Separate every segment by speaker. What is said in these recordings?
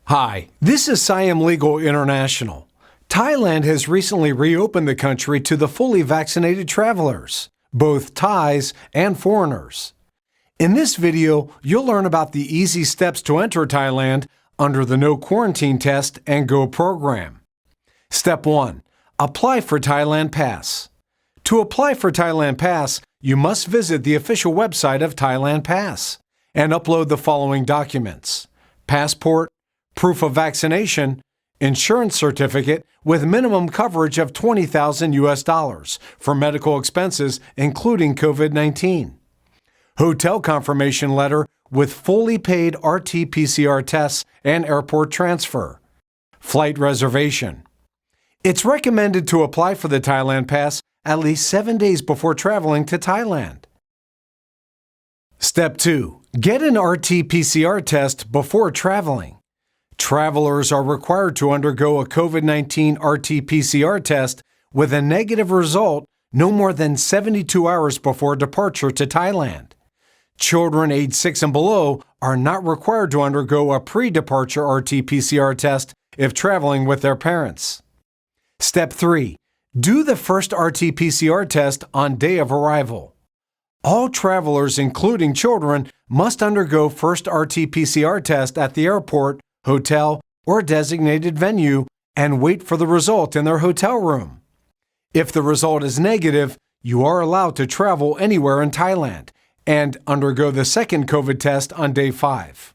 Speaker 1: Hi, this is Siam Legal International. Thailand has recently reopened the country to the fully vaccinated travelers, both Thais and foreigners. In this video, you'll learn about the easy steps to enter Thailand under the No Quarantine Test and Go program. Step 1. Apply for Thailand Pass. To apply for Thailand Pass, you must visit the official website of Thailand Pass and upload the following documents: passport, proof of vaccination, insurance certificate with minimum coverage of $20,000 for medical expenses including COVID-19, hotel confirmation letter with fully paid RT PCR tests and airport transfer, flight reservation. It's recommended to apply for the Thailand Pass at least 7 days before traveling to Thailand. Step 2. Get an RT PCR test before traveling. Travelers are required to undergo a COVID-19 RT PCR test with a negative result no more than 72 hours before departure to Thailand. Children aged 6 and below are not required to undergo a pre-departure RT PCR test if traveling with their parents. Step 3. Do the first RT PCR test on day of arrival. All travelers, including children, must undergo first RT PCR test at the airport, hotel, or designated venue and wait for the result in their hotel room. If the result is negative, you are allowed to travel anywhere in Thailand and undergo the second COVID test on day 5.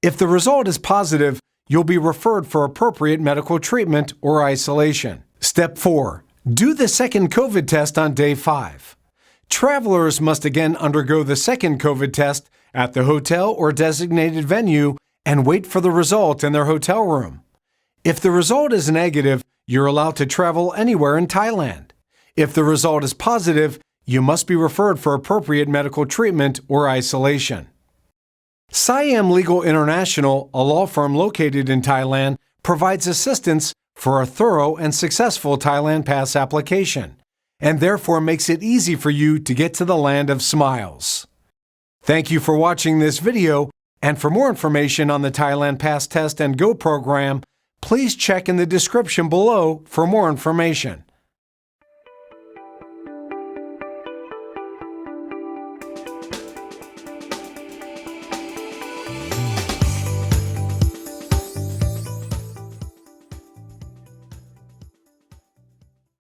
Speaker 1: If the result is positive, you'll be referred for appropriate medical treatment or isolation. Step 4. Do the second COVID test on day 5. Travelers must again undergo the second COVID test at the hotel or designated venue and wait for the result in their hotel room. If the result is negative, you're allowed to travel anywhere in Thailand. If the result is positive, you must be referred for appropriate medical treatment or isolation. Siam Legal International, a law firm located in Thailand, provides assistance for a thorough and successful Thailand Pass application, and therefore makes it easy for you to get to the land of smiles. Thank you for watching this video, and for more information on the Thailand Pass Test and Go program, please check in the description below for more information.